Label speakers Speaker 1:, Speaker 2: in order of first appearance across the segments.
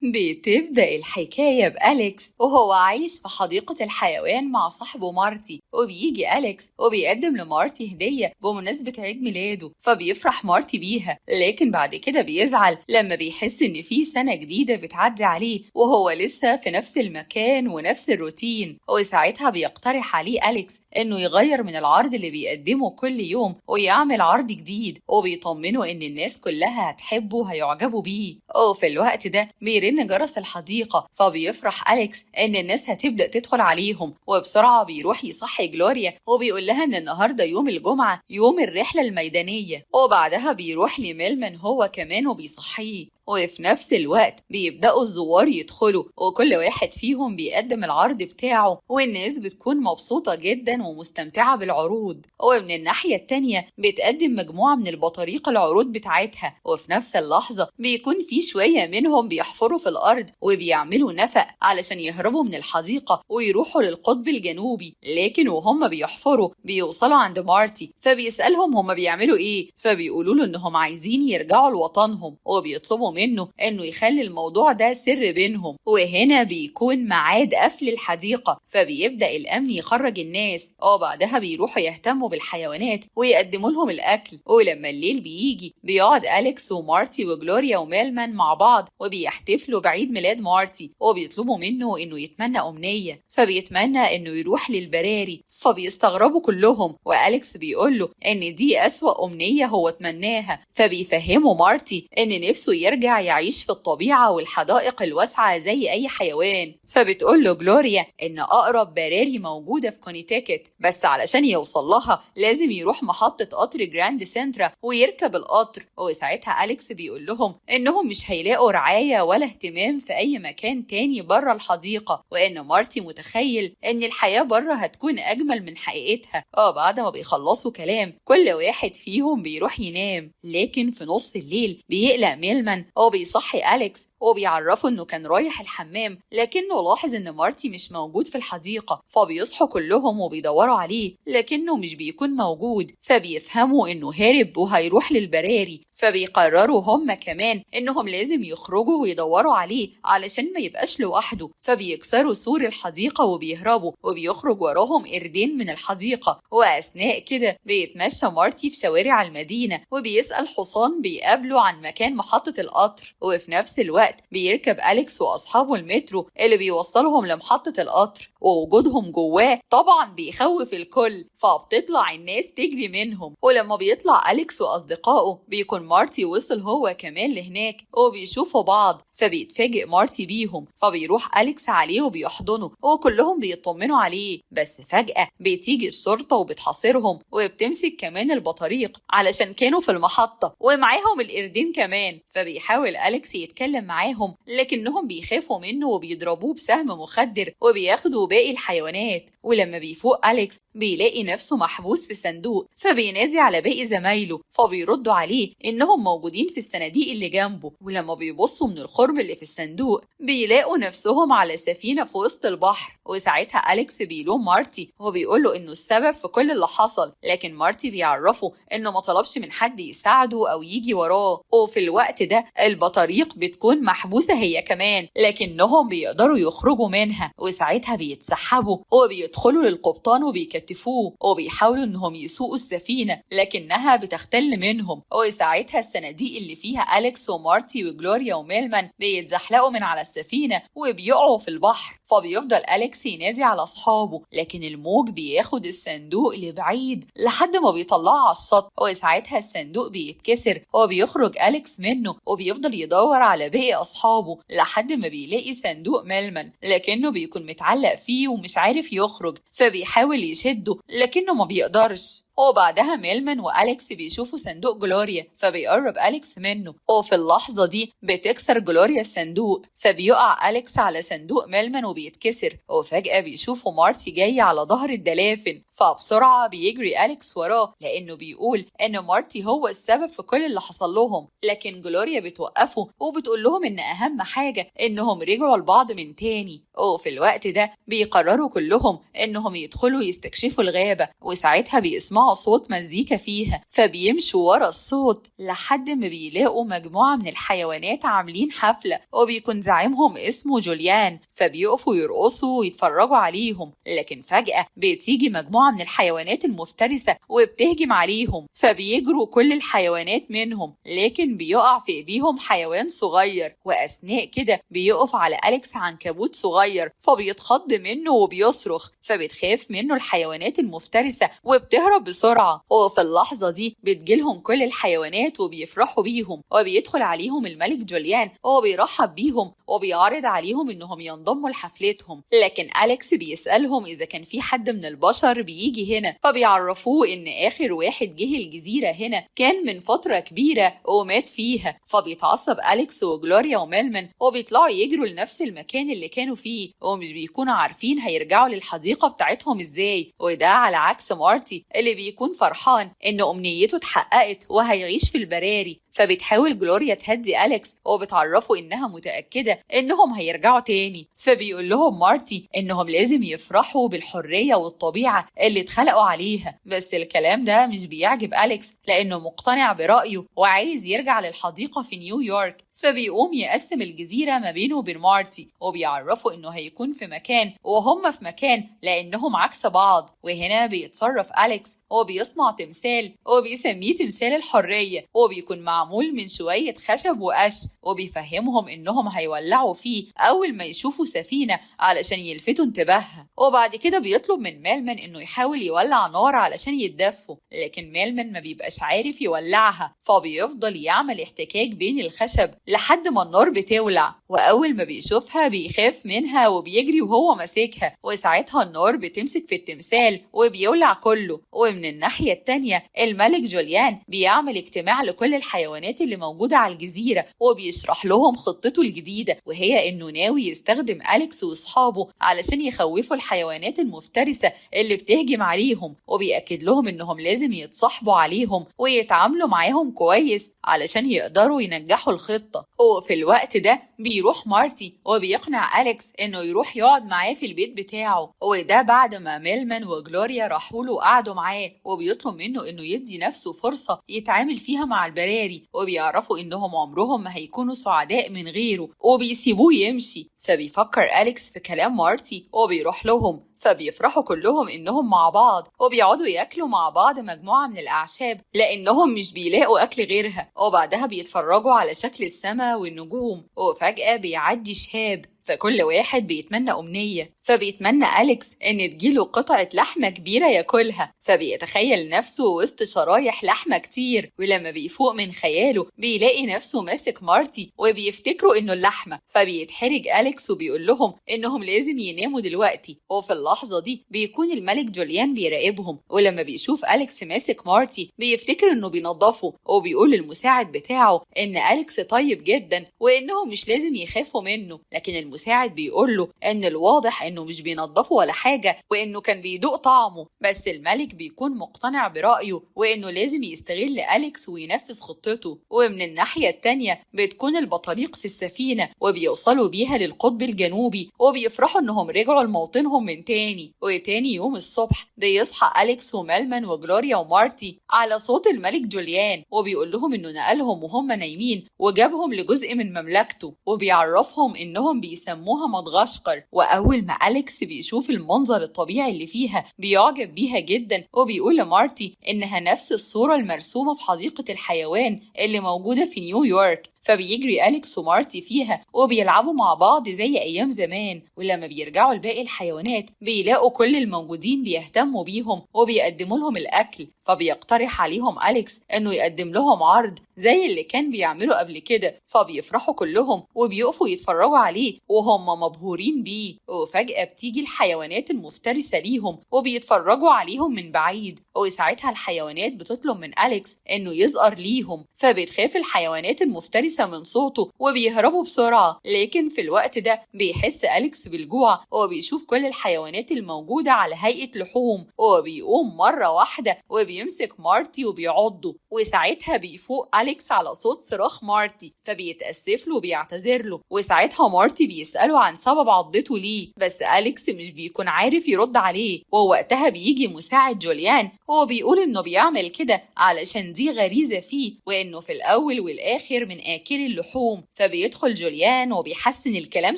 Speaker 1: بتبدأ الحكاية بأليكس وهو عايش في حديقة الحيوان مع صاحبه مارتي، وبيجي أليكس وبيقدم لمارتي هدية بمناسبة عيد ميلاده، فبيفرح مارتي بيها. لكن بعد كده بيزعل لما بيحس إن في سنة جديدة بتعدي عليه وهو لسه في نفس المكان ونفس الروتين. وساعتها بيقترح عليه أليكس إنه يغير من العرض اللي بيقدمه كل يوم ويعمل عرض جديد، وبيطمنه إن الناس كلها هتحبه وهيعجبوا بيه. وفي الوقت ده بيرن جرس الحديقة، فبيفرح أليكس إن الناس هتبدأ تدخل عليهم، وبسرعة بيروح يصحي جلوريا وبيقول لها إن النهاردة يوم الجمعة، يوم الرحلة الميدانية. وبعدها بيروح لميلمان هو كمان وبيصحيه. وفي نفس الوقت بيبدأوا الزوار يدخلوا، وكل واحد فيهم بيقدم العرض بتاعه، والناس بتكون مبسوطة جدا ومستمتعة بالعروض. ومن الناحية التانية بتقدم مجموعة من البطاريق العروض بتاعتها، وفي نفس اللحظة بيكون في شوية منهم بيحفروا في الأرض وبيعملوا نفق علشان يهربوا من الحديقة ويروحوا للقطب الجنوبي. لكن وهم بيحفروا بيوصلوا عند مارتي، فبيسألهم هم بيعملوا إيه، فبيقولوا له إنهم عايزين يرجعوا لوطنهم، وبيطلبوا منه إنه يخلي الموضوع ده سر بينهم. وهنا بيكون ميعاد قفل الحديقة، فبيبدأ الأمن يخرج الناس، وبعدها بيروحوا يهتموا بالحيوانات ويقدموا لهم الأكل. ولما الليل بيجي بيقعد أليكس ومارتي وجلوريا وميلمان مع بعض وبيحتفلوا بعيد ميلاد مارتي، وبيطلبوا منه إنه يتمنى أمنية، فبيتمنى إنه يروح للبراري. فبيستغربوا كلهم، وأليكس بيقول له إن دي أسوأ أمنية هو تمناها، فبيفهموا مارتي إن نفسه يرجع يعيش في الطبيعة والحدائق الواسعة زي أي حيوان. فبتقول له جلوريا إن أقرب براري موجودة في كونيتيكت، بس علشان يوصل لها لازم يروح محطة قطر جراند سنترا ويركب القطر. وساعتها أليكس بيقول لهم إنهم مش هيلاقوا رعاية ولا اهتمام في أي مكان تاني بره الحديقة، وإن مارتي متخيل إن الحياة بره هتكون أجمل من حقيقتها. بعد ما بيخلصوا كلام كل واحد فيهم بيروح ينام. لكن في نص الليل بيقلق ميلمان وبيصحي أليكس وبيعرفه إنه كان رايح الحمام، لكنه لاحظ إن مارتي مش موجود في الحديقة. فبيصحوا كلهم وبيدوروا عليه لكنه مش بيكون موجود، فبيفهموا إنه هرب وهيروح للبراري. فبيقرروا هم كمان إنهم لازم يخرجوا ويدوروا عليه علشان ما يبقاش لوحده، فبيكسروا سور الحديقة وبيهربوا، وبيخرج وراهم قردين من الحديقة. وأثناء كده بيتمشى مارتي في شوارع المدينة وبيسأل حصان بيقابله عن مكان محطة القطر، وفي نفس الوقت بيركب أليكس وأصحابه المترو اللي بيوصلهم لمحطة القطر، ووجودهم جواه طبعا بيخوف الكل، فبتطلع الناس تجري منهم. ولما بيطلع أليكس وأصدقائه بيكون مارتي وصل هو كمان لهناك وبيشوفوا بعض، فبيتفاجئ مارتي بيهم، فبيروح أليكس عليه وبيحضنه وكلهم بيطمنوا عليه. بس فجأة بتيجي الشرطة وبتحاصرهم وبتمسك كمان البطاريق علشان كانوا في المحطة ومعاهم القردين كمان. فبيحاول أليكس يتكلم معاهم لكنهم بيخافوا منه وبيضربوه بسهم مخدر وبياخدوا باقي الحيوانات. ولما بيفوق أليكس بيلاقي نفسه محبوس في صندوق، فبينادي على باقي زمايله، فبيردوا عليه إنهم موجودين في الصناديق اللي جنبه. ولما بيبصوا من الخرم اللي في الصندوق بيلاقوا نفسهم على سفينة في وسط البحر. وساعتها أليكس بيلوم مارتي وبيقوله إنه السبب في كل اللي حصل، لكن مارتي بيعرفه إنه ما طلبش من حد يساعده أو يجي وراه. وفي الوقت ده البطاريق بتكون محبوسة هي كمان، لكنهم بيقدروا يخرجوا منها. وساعتها بيتسحبوا وبيدخلوا للقبطان وبيكتفوه وبيحاولوا إنهم يسوقوا السفينة، لكنها بتختل منهم. وساعتها الصناديق اللي فيها أليكس ومارتي وجلوريا وميلمان بيتزحلقوا من على السفينة وبيقعوا في البحر. فبيفضل أليكس ينادي على أصحابه، لكن الموج بياخد الصندوق لبعيد لحد ما بيطلعه على الشط. وساعتها الصندوق بيتكسر وبيخرج أليكس منه وبيفضل يدور على باقي أصحابه لحد ما بيلاقي صندوق ميلمان، لكنه بيكون متعلق فيه ومش عارف يخرج، فبيحاول يشده لكنه ما بيقدرش. وبعدها ميلمان وأليكس بيشوفوا صندوق جلوريا، فبيقرب أليكس منه، وفي اللحظة دي بتكسر جلوريا الصندوق، فبيقع أليكس على صندوق ميلمان وبيتكسر. وفجأة بيشوفوا مارتي جاي على ظهر الدلافن، فبسرعة بيجري أليكس وراه لأنه بيقول إن مارتي هو السبب في كل اللي حصل لهم. لكن جلوريا بتوقفه وبتقول لهم إن أهم حاجة إنهم رجعوا لبعض من تاني. وفي الوقت ده بيقرروا كلهم إنهم يدخلوا يستكشفوا الغابة، وساعتها بيسمعوا بيسمعوا صوت مزيكا فيها، فبيمشوا ورا الصوت لحد ما بيلاقوا مجموعة من الحيوانات عاملين حفلة وبيكون زعيمهم اسمه جوليان، فبيقفوا يرقصوا ويتفرجوا عليهم. لكن فجأة بتيجي مجموعة من الحيوانات المفترسة وبتهجم عليهم، فبيجروا كل الحيوانات منهم، لكن بيقع في ايديهم حيوان صغير، وأثناء كده بيقف على أليكس عنكبوت صغير فبيتخض منه وبيصرخ، فبتخاف منه الحيوانات المفترسة وبتهرب بسرعة. وفي اللحظة دي بتجيلهم كل الحيوانات وبيفرحوا بيهم، وبيدخل عليهم الملك جوليان وبيرحب بيهم وبيعرض عليهم انهم ينضموا لحفلتهم. لكن أليكس بيسألهم اذا كان في حد من البشر بيجي هنا، فبيعرفوه ان اخر واحد جه الجزيرة هنا كان من فترة كبيرة ومات فيها. فبيتعصب أليكس وجلوريا وميلمان وبيطلعوا يجروا لنفس المكان اللي كانوا فيه، ومش بيكونوا عارفين هيرجعوا للحديقة بتاعتهم ازاي. وده على عكس مارتي اللي بيكون فرحان ان امنيته اتحققت وهيعيش في البراري. فبتحاول جلوريا تهدي أليكس وبتعرفه إنها متأكدة إنهم هيرجعوا تاني. فبيقول لهم مارتي إنهم لازم يفرحوا بالحرية والطبيعة اللي اتخلقوا عليها، بس الكلام ده مش بيعجب أليكس لأنه مقتنع برأيه وعايز يرجع للحديقة في نيويورك. فبيقوم يقسم الجزيرة ما بينه وبين مارتي، وبيعرفوا إنه هيكون في مكان وهم في مكان لأنهم عكس بعض. وهنا بيتصرف أليكس وبيصنع تمثال وبيسميه تمثال الحرية، وبيكون معمول من شوية خشب وقش، وبيفهمهم إنهم هيولعوا فيه أول ما يشوفوا سفينة علشان يلفتوا انتباهها. وبعد كده بيطلب من ميلمان إنه يحاول يولع نار علشان يتدفوا، لكن ميلمان ما بيبقاش عارف يولعها، فبيفضل يعمل احتكاك بين الخشب لحد ما النار بتولع. وأول ما بيشوفها بيخاف منها وبيجري وهو ماسكها، وساعتها النار بتمسك في التمثال وبيولع كله. ومن الناحية التانية الملك جوليان بيعمل اجتماع لكل الحيوانات اللي موجودة على الجزيرة، وبيشرح لهم خطته الجديدة، وهي إنه ناوي يستخدم أليكس وأصحابه علشان يخوفوا الحيوانات المفترسة اللي بتهجم عليهم، وبيأكد لهم إنهم لازم يتصاحبوا عليهم ويتعاملوا معاهم كويس علشان يقدروا ينجحوا الخطة. وفي الوقت ده بيروح مارتي وبيقنع أليكس إنه يروح يقعد معاه في البيت بتاعه، وده بعد ما ميلمان وجلوريا راحوا له وقعدوا معاه، وبيطلب منه إنه يدي نفسه فرصة يتعامل فيها مع البراري، وبيعرفوا إنهم عمرهم ما هيكونوا سعداء من غيره، وبيسيبوه يمشي. فبيفكر أليكس في كلام مارتي وبيروح لهم، فبيفرحوا كلهم إنهم مع بعض، وبيقعدوا ياكلوا مع بعض مجموعة من الأعشاب لأنهم مش بيلاقوا أكل غيرها. وبعدها بيتفرجوا على شكل السماء والنجوم، وفجأة بيعدي شهاب، فكل واحد بيتمنى أمنية. فبيتمنى أليكس إن تجيله قطعة لحمة كبيرة ياكلها، فبيتخيل نفسه وسط شرايح لحمة كتير، ولما بيفوق من خياله بيلاقي نفسه ماسك مارتي وبيفتكروا إنه اللحمة. فبيتحرج أليكس وبيقول لهم إنهم لازم يناموا دلوقتي. وفي اللحظة دي بيكون الملك جوليان بيراقبهم، ولما بيشوف أليكس ماسك مارتي بيفتكر إنه بينظفه، وبيقول للمساعد بتاعه إن أليكس طيب جدا وإنهم مش لازم يخافوا منه. لكن المساعد بيقول له إن الواضح إنه مش بينظفه ولا حاجة، وإنه كان بيدوق طعمه. بس الملك بيكون مقتنع برأيه وإنه لازم يستغل أليكس وينفذ خطته. ومن الناحية التانية بتكون البطاريق في السفينة وبيوصلوا بيها للقطب الجنوبي، وبيفرحوا إنهم رجعوا لموطنهم من تاني. وتاني يوم الصبح بيصحى أليكس وميلمان وجلوريا ومارتي على صوت الملك جوليان، وبيقول لهم إنه نقلهم وهم نايمين وجابهم لجزء من مملكته، وبيعرفهم إنهم بيسموها مدغشقر. وأول ما أليكس بيشوف المنظر الطبيعي اللي فيها بيعجب بيها جدا، وبيقول لمارتي إنها نفس الصورة المرسومة في حديقة الحيوان اللي موجودة في نيويورك. فبيجري أليكس ومارتي فيها وبيلعبوا مع بعض زي أيام زمان. ولما بيرجعوا لباقي الحيوانات بيلاقوا كل الموجودين بيهتموا بيهم وبيقدموا لهم الأكل، فبيقترح عليهم أليكس إنه يقدم لهم عرض زي اللي كان بيعمله قبل كده. فبيفرحوا كلهم وبيقفوا يتفرجوا عليه وهم مبهورين بيه. وفجأة بتيجي الحيوانات المفترسة ليهم وبيتفرجوا عليهم من بعيد، وساعتها الحيوانات بتطلب من أليكس إنه يزقر ليهم، فبتخاف الحيوانات المفترسة من صوته وبيهربوا بسرعة. لكن في الوقت ده بيحس أليكس بالجوع وبيشوف كل الحيوانات الموجودة على هيئة لحوم، وبيقوم مرة واحدة وبيمسك مارتي وبيعضه. وساعتها بيفوق أليكس على صوت صراخ مارتي، فبيتأسف له وبيعتذر له. وساعتها مارتي بيسأله عن سبب عضته ليه، بس أليكس مش بيكون عارف يرد عليه. ووقتها بيجي مساعد جوليان هو بيقول إنه بيعمل كده علشان دي غريزة فيه، وإنه في الأول والآخر من آكل اللحوم. فبيدخل جوليان وبيحسن الكلام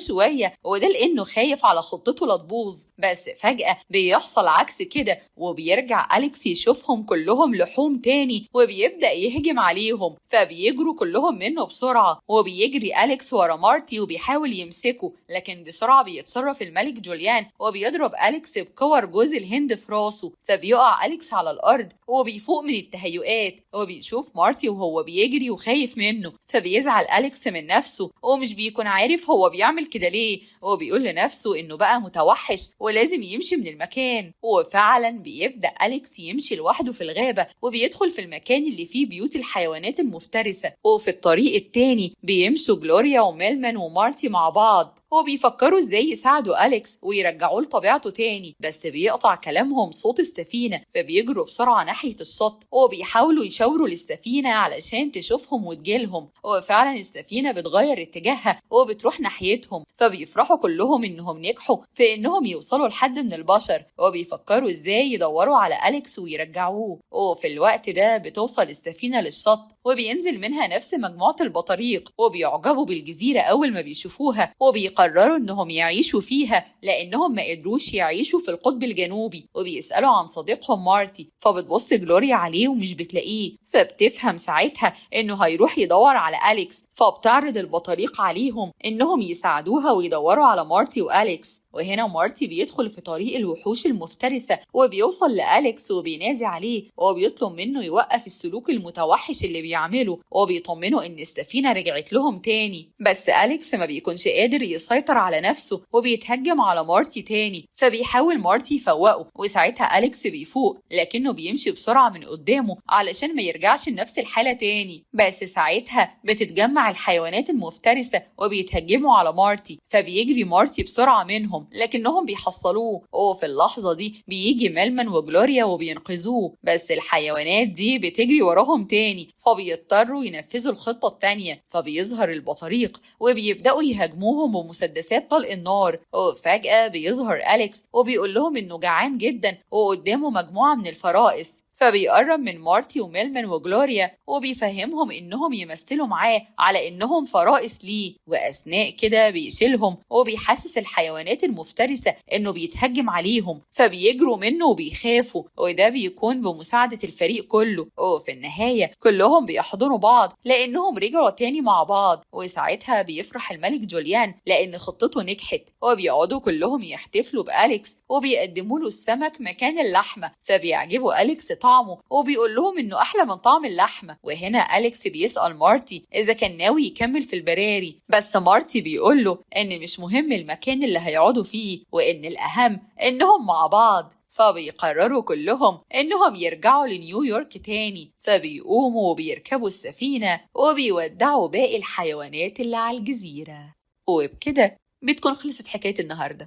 Speaker 1: شوية، وده لأنه خايف على خطته لا تبوظ. بس فجأة بيحصل عكس كده، وبيرجع أليكس يشوفهم كلهم لحوم تاني وبيبدأ يهجم عليهم. فبيجروا كلهم منه بسرعة، وبيجري أليكس ورا مارتي وبيحاول يمسكه، لكن بسرعة بيتصرف الملك جوليان وبيضرب أليكس بكور جوز الهند في راسه. فبيقع أليكس على الأرض وبيفوق من التهيؤات، وبيشوف مارتي وهو بيجري وخايف منه. فبيزعل أليكس من نفسه ومش بيكون عارف هو بيعمل كده ليه، وبيقول لنفسه إنه بقى متوحش ولازم يمشي من المكان. وفعلا بيبدأ أليكس يمشي لوحده في الغابة، وبيدخل في المكان اللي فيه بيوت الحيوانات المفترسة. وفي الطريق التاني بيمشوا جلوريا وميلمان ومارتي مع بعض، وبيفكروا ازاي يساعدوا أليكس ويرجعوه لطبيعته تاني. بس بيقطع كلامهم صوت السفينة، فبيجروا بسرعة ناحية الشط وبيحاولوا يشاوروا للسفينة علشان تشوفهم وتجيلهم. وفعلا السفينة بتغير اتجاهها وبتروح ناحيتهم. فبيفرحوا كلهم انهم نجحوا في انهم يوصلوا لحد من البشر، وبيفكروا ازاي يدوروا على أليكس ويرجعوه. وفي الوقت ده بتوصل السفينة للشط، وبينزل منها نفس مجموعة البطاريق، وبيعجبوا بالجزيرة أول ما بيشوفوها، وبيقرروا إنهم يعيشوا فيها لأنهم ما قدروش يعيشوا في القطب الجنوبي. وبيسألوا عن صديقهم مارتي، فبتبص جلوريا عليه ومش بتلاقيه. فبتفهم ساعتها إنه هيروح يدور على أليكس، فبتعرض البطاريق عليهم إنهم يساعدوها ويدوروا على مارتي وأليكس. وهنا مارتي بيدخل في طريق الوحوش المفترسة، وبيوصل لأليكس وبينادي عليه، وبيطلب منه يوقف السلوك المتوحش اللي بيعمله، وبيطمنه إن السفينة رجعت لهم تاني. بس أليكس ما بيكونش قادر يسيطر على نفسه وبيتهجم على مارتي تاني. فبيحاول مارتي يفوقه، وساعتها أليكس بيفوق، لكنه بيمشي بسرعة من قدامه علشان ما يرجعش لنفس الحالة تاني. بس ساعتها بتتجمع الحيوانات المفترسة وبيتهجموا على مارتي، فبيجري مارتي بسرعة منهم لكنهم بيحصلوه. وفي اللحظة دي بيجي ميلمان وجلوريا وبينقذوه، بس الحيوانات دي بتجري وراهم تاني، فبيضطروا ينفذوا الخطة التانية. فبيظهر البطاريق وبيبدأوا يهاجموهم بمسدسات طلق النار. وفجأة بيظهر أليكس وبيقول لهم إنه جعان جدا وقدامه مجموعة من الفرائس. فبيقرب من مارتي وميلمان وجلوريا وبيفهمهم إنهم يمثلوا معاه على إنهم فرائس ليه، وأثناء كده بيشيلهم وبيحسس الحيوانات المفترسة إنه بيتهجم عليهم. فبيجروا منه وبيخافوا، وده بيكون بمساعدة الفريق كله. وفي النهاية كلهم بيحضنوا بعض لأنهم رجعوا تاني مع بعض. وساعتها بيفرح الملك جوليان لأن خطته نجحت، وبيقعدوا كلهم يحتفلوا بأليكس وبيقدموا له السمك مكان اللحمة. فبيعجبوا أليكس طعمه وبيقول لهم إنه أحلى من طعم اللحمة. وهنا أليكس بيسأل مارتي إذا كان ناوي يكمل في البراري، بس مارتي بيقول له إن مش مهم المكان اللي هيقعدوا فيه، وإن الأهم إنهم مع بعض. فبيقرروا كلهم إنهم يرجعوا لنيويورك تاني. فبيقوموا وبيركبوا السفينة وبيودعوا باقي الحيوانات اللي على الجزيرة. وبكده بتكون خلصت حكاية النهاردة.